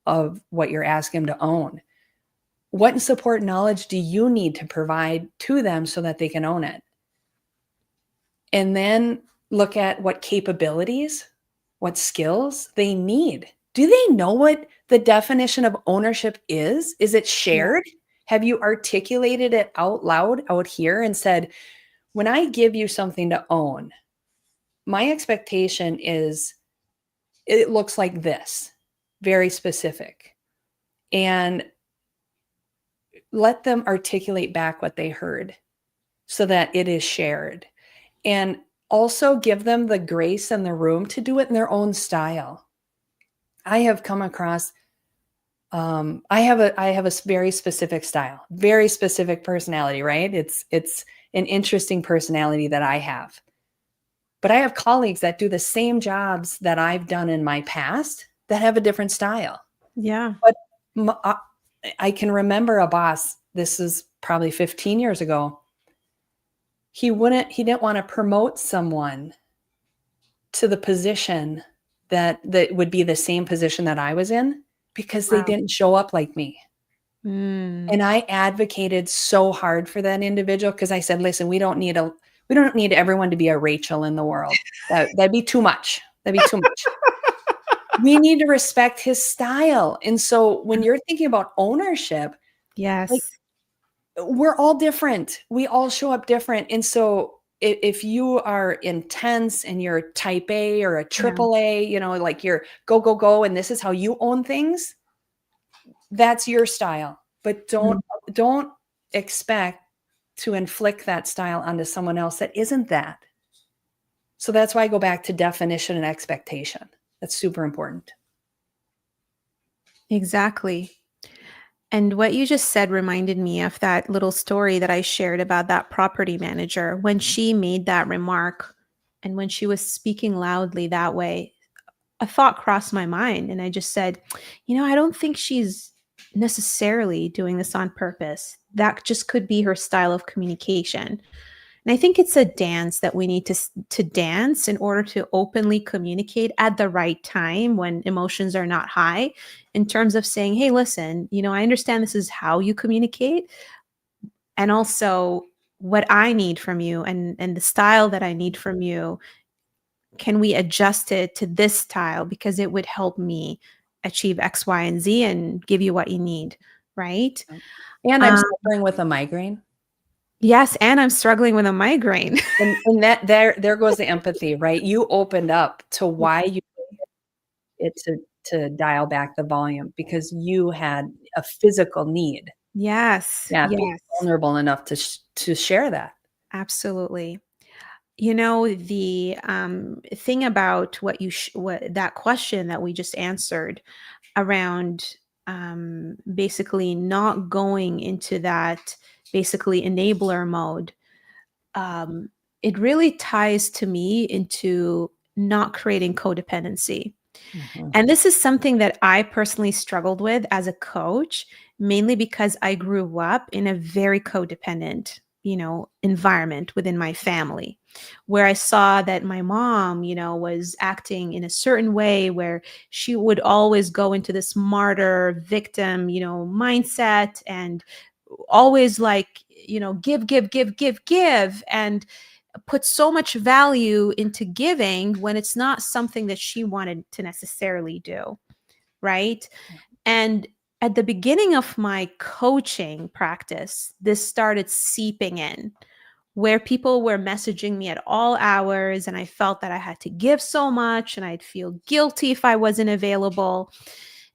of what you're asking them to own? What support knowledge do you need to provide to them so that they can own it? And then look at what capabilities, what skills they need. Do they know what the definition of ownership is? Is it shared? Yeah. Have you articulated it out loud out here and said, when I give you something to own, my expectation is it looks like this, very specific. And let them articulate back what they heard so that it is shared. And also give them the grace and the room to do it in their own style. I have come across, I have a very specific style, very specific personality, right? It's an interesting personality that I have. But I have colleagues that do the same jobs that I've done in my past that have a different style. Yeah. But I can remember a boss, this is probably 15 years ago. He didn't want to promote someone to the position that would be the same position that I was in because they didn't show up like me. And I advocated so hard for that individual because I said, listen, we don't need everyone to be a Rachel in the world. That'd be too much. We need to respect his style. And so when you're thinking about ownership, yes, like, we're all different. We all show up different. And so if you are intense and you're type A or a triple A, like you're go, go, go, and this is how you own things, that's your style. But don't expect to inflict that style onto someone else that isn't that. So that's why I go back to definition and expectation. That's super important. Exactly. And what you just said reminded me of that little story that I shared about that property manager when she made that remark and when she was speaking loudly that way. A thought crossed my mind and I just said, I don't think she's necessarily doing this on purpose. That just could be her style of communication. And I think it's a dance that we need to dance in order to openly communicate at the right time when emotions are not high, in terms of saying, "Hey, listen, I understand this is how you communicate, and also what I need from you, and the style that I need from you. Can we adjust it to this style because it would help me achieve X, Y, and Z and give you what you need," right? And I'm Um, suffering with a migraine. yes, and I'm struggling with a migraine. And that there goes the empathy, right? You opened up to why you it to dial back the volume because you had a physical need. Yes, Yeah, being yes, vulnerable enough to share that. absolutely. The thing about what that question that we just answered around, basically not going into that basically enabler mode, um, it really ties to me into not creating codependency. Mhm. And this is something that I personally struggled with as a coach, mainly because I grew up in a very codependent, environment within my family, where I saw that my mom, was acting in a certain way where she would always go into this martyr victim, mindset, and always like, give, give, give, give, give, and put so much value into giving when it's not something that she wanted to necessarily do, right? And at the beginning of my coaching practice, this started seeping in, where people were messaging me at all hours, and I felt that I had to give so much and I'd feel guilty if I wasn't available.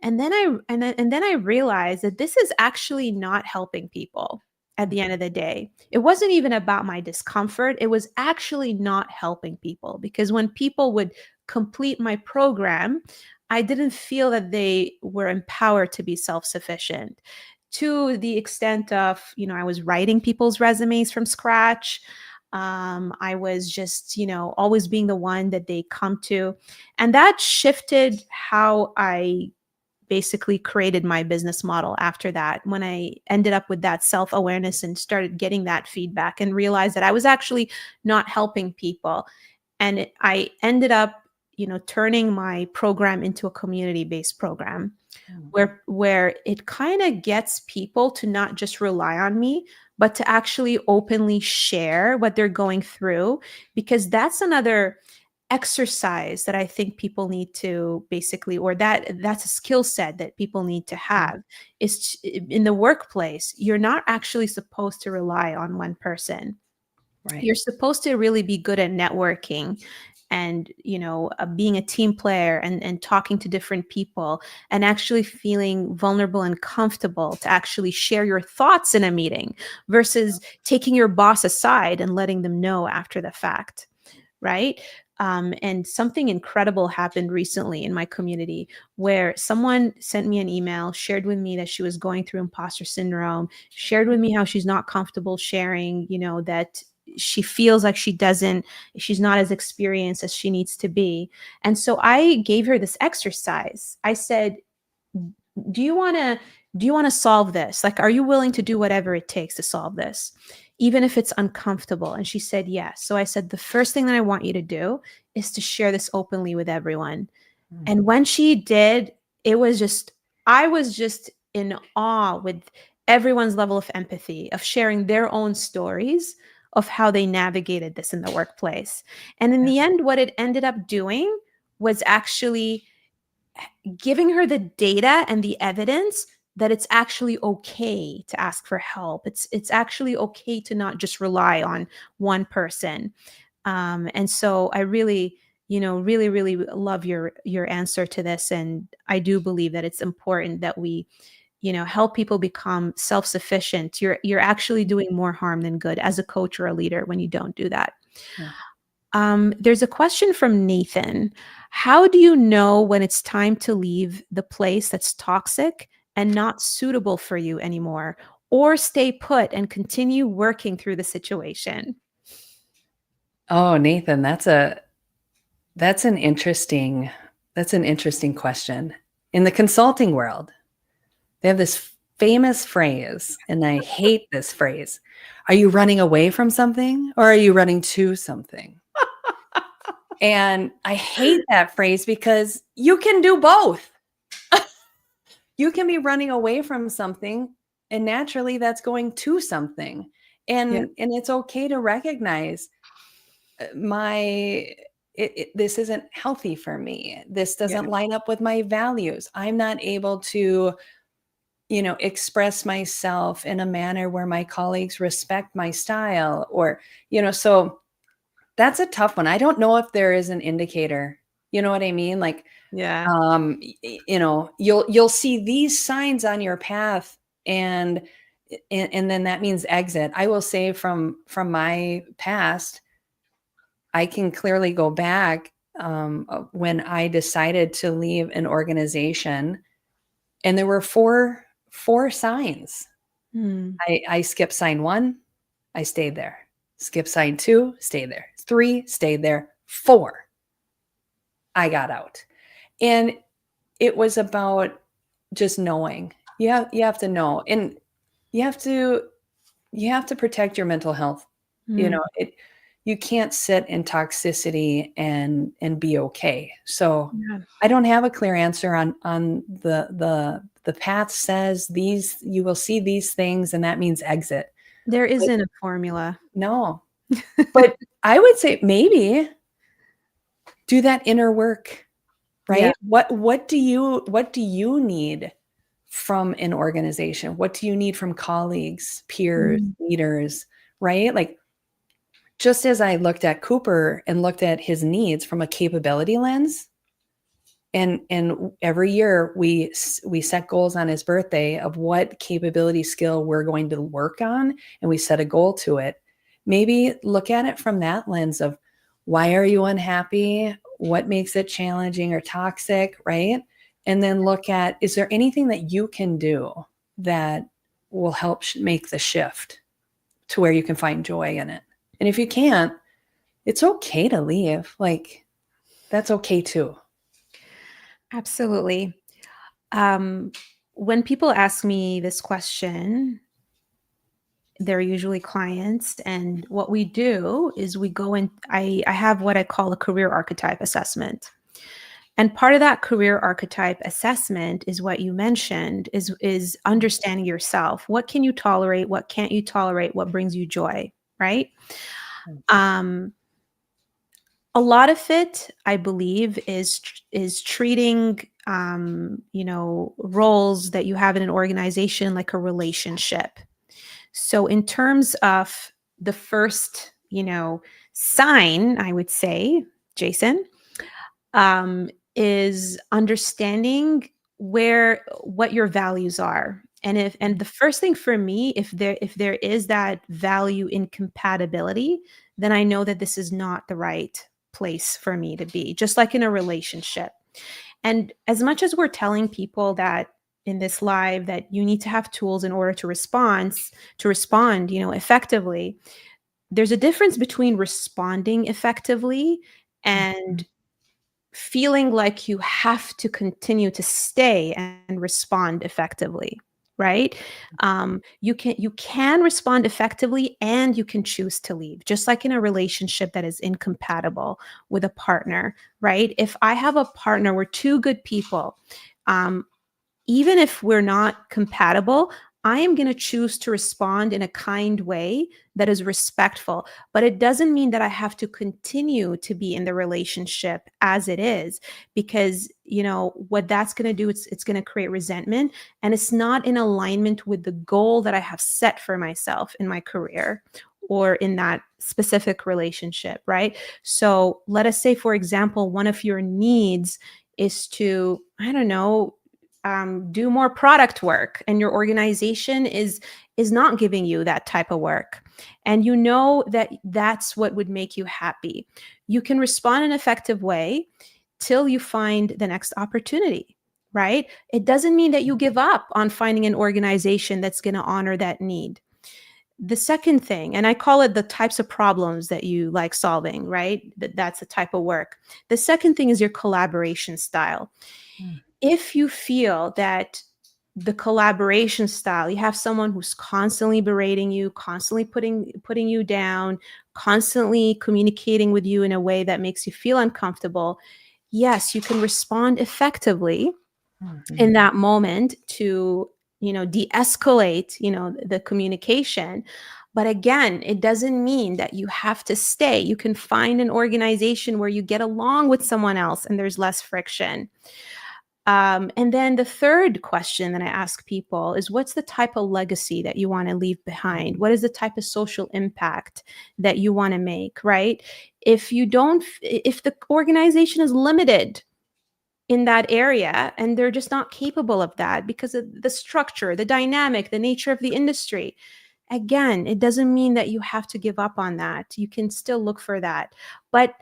And then I realized that this is actually not helping people at the end of the day. It wasn't even about my discomfort. It was actually not helping people, because when people would complete my program, I didn't feel that they were empowered to be self-sufficient, to the extent of, I was writing people's resumes from scratch. I was just, always being the one that they come to. And that shifted how I basically created my business model after that, when I ended up with that self-awareness and started getting that feedback and realized that I was actually not helping people. And I ended up, turning my program into a community-based program, Mhm. where it kind of gets people to not just rely on me, but to actually openly share what they're going through, because that's another exercise that I think people need to basically, or that's a skill set that people need to have, is in the workplace. You're not actually supposed to rely on one person. Right. You're supposed to really be good at networking, and being a team player, and talking to different people, and actually feeling vulnerable and comfortable to actually share your thoughts in a meeting, versus taking your boss aside and letting them know after the fact, right? And something incredible happened recently in my community, where someone sent me an email, shared with me that she was going through imposter syndrome, shared with me how she's not comfortable sharing, that she feels like she's not as experienced as she needs to be. And so I gave her this exercise. I said, do you want to solve this? Like, are you willing to do whatever it takes to solve this, even if it's uncomfortable? And she said yes. So I said, the first thing that I want you to do is to share this openly with everyone. Mm. And when she did, it was just, I was just in awe with everyone's level of empathy, of sharing their own stories of how they navigated this in the workplace. And in Yeah. the end, what it ended up doing was actually giving her the data and the evidence that it's actually okay to ask for help. It's actually okay to not just rely on one person. And so I really, really, really love your answer to this, and I do believe that it's important that we, help people become self-sufficient. You're actually doing more harm than good as a coach or a leader when you don't do that. Yeah. There's a question from Nathan. How do you know when it's time to leave the place that's toxic and not suitable for you anymore, or stay put and continue working through the situation? Oh, Nathan, that's an interesting question. In the consulting world, They have this famous phrase, and I hate this phrase. Are you running away from something or are you running to something? And I hate that phrase because you can do both. You can be running away from something and naturally that's going to something. And it's okay to recognize this isn't healthy for me. This doesn't line up with my values. I'm not able to, express myself in a manner where my colleagues respect my style or, so that's a tough one. I don't know if there is an indicator. You know what I mean? Like, you'll see these signs on your path and then that means exit. I will say from my past, I can clearly go back when I decided to leave an organization, and there were four signs. I skipped sign 1, I stayed there. Skip sign 2, stay there. 3, stayed there. 4, I got out. And it was about just knowing. You have to know, and you have to protect your mental health. You can't sit in toxicity and be okay. So I don't have a clear answer on the path says these, you will see these things and that means exit. There isn't a formula. No. But I would say maybe do that inner work, right? Yeah. What do you need from an organization? What do you need from colleagues, peers, leaders, right? Like, just as I looked at Cooper and looked at his needs from a capability lens, and every year we set goals on his birthday of what capability skill we're going to work on, and we set a goal to it. Maybe look at it from that lens of, why are you unhappy? What makes it challenging or toxic, right? And then look at, is there anything that you can do that will help make the shift to where you can find joy in it? And if you can't, it's okay to leave. Like, that's okay too. Absolutely. When people ask me this question, they're usually clients. And what we do is we go in, I have what I call a career archetype assessment. And part of that career archetype assessment is what you mentioned, is understanding yourself. What can you tolerate? What can't you tolerate? What brings you joy, right? A lot of it, I believe, is treating, roles that you have in an organization like a relationship. So in terms of the first, sign, I would say, Jason, is understanding what your values are. And the first thing for me, if there is that value incompatibility, then I know that this is not the right place for me to be, just like in a relationship. And as much as we're telling people that in this live that you need to have tools in order to respond, effectively, there's a difference between responding effectively and feeling like you have to continue to stay and respond effectively, right? You can respond effectively and you can choose to leave, just like in a relationship that is incompatible with a partner, right? If I have a partner, we're two good people, even if we're not compatible, I am going to choose to respond in a kind way that is respectful. But it doesn't mean that I have to continue to be in the relationship as it is, because, what that's going to do, it's going to create resentment, and it's not in alignment with the goal that I have set for myself in my career or in that specific relationship, right? So let us say, for example, one of your needs is to, I don't know, do more product work, and your organization is not giving you that type of work, and you know that that's what would make you happy. You can respond in an effective way till you find the next opportunity, right? It doesn't mean that you give up on finding an organization that's going to honor that need. The second thing, and I call it the types of problems that you like solving, right? That's the type of work. The second thing is your collaboration style. If you feel that the collaboration style. You have someone who's constantly berating you, constantly putting you down, constantly communicating with you in a way that makes you feel uncomfortable. Yes, you can respond effectively in that moment to, de-escalate, the communication. But again, it doesn't mean that you have to stay. You can find an organization where you get along with someone else and there's less friction. And then the third question that I ask people is, what's the type of legacy that you want to leave behind? What is the type of social impact that you want to make, right? If the organization is limited in that area and they're just not capable of that because of the structure, the dynamic, the nature of the industry, again, it doesn't mean that you have to give up on that. You can still look for that. But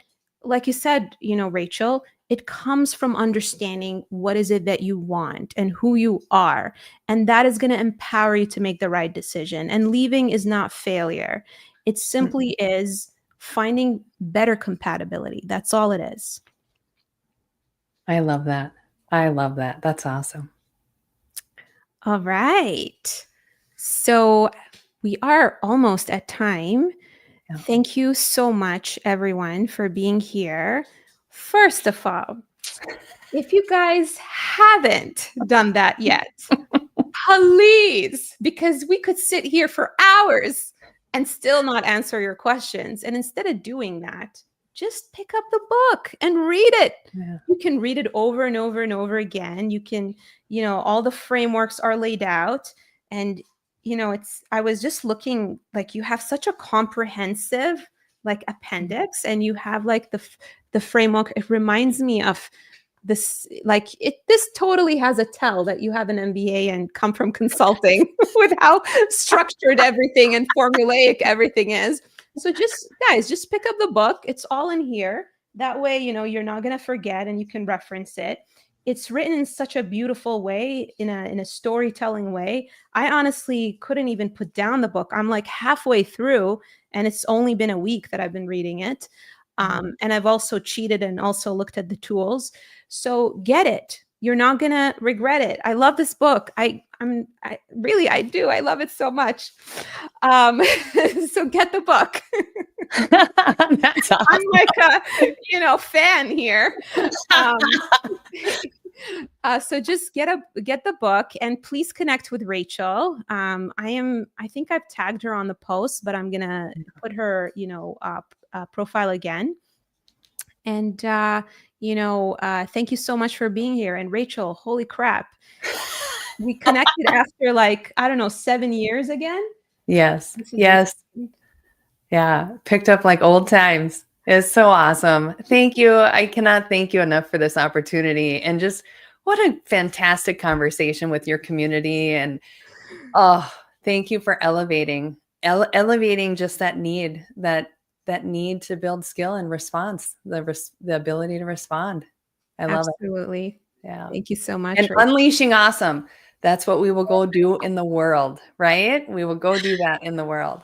like you said, Rachel, it comes from understanding what is it that you want and who you are. And that is going to empower you to make the right decision. And leaving is not failure. It simply is finding better compatibility. That's all it is. I love that. I love that. That's awesome. All right. So we are almost at time. Yeah. Thank you so much, everyone, for being here. First of all, if you guys haven't done that yet, please, because we could sit here for hours and still not answer your questions. And instead of doing that, just pick up the book and read it. Yeah. You can read it over and over and over again. You can, all the frameworks are laid out. And, I was just looking, like, you have such a comprehensive, like, appendix, and you have, like, the framework. It reminds me of this, like, this totally has a tell that you have an MBA and come from consulting with how structured everything and formulaic everything is. So guys, just pick up the book. It's all in here. That way, you're not going to forget and you can reference it. It's written in such a beautiful way, in a storytelling way. I honestly couldn't even put down the book. I'm like halfway through and it's only been a week that I've been reading it. And I've also cheated and also looked at the tools. So get it. You're not going to regret it. I love this book. I do. I love it so much. So get the book. That's awesome. I'm like a, fan here. So just get the book and please connect with Rachel. I think I've tagged her on the post, but I'm going to put her, profile again. And, thank you so much for being here. And Rachel, holy crap. We connected after 7 years again. Yes. Yes. Yeah. Picked up like old times. It's so awesome. Thank you. I cannot thank you enough for this opportunity, and just what a fantastic conversation with your community. And thank you for elevating just that need, that need to build skill and response, the ability to respond. I love it. Absolutely. Yeah. Thank you so much. And unleashing awesome. That's what we will go do in the world, right? We will go do that in the world.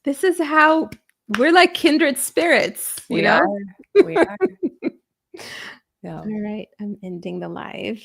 This is how we're like kindred spirits. We are. We are. Yeah. All right. I'm ending the live.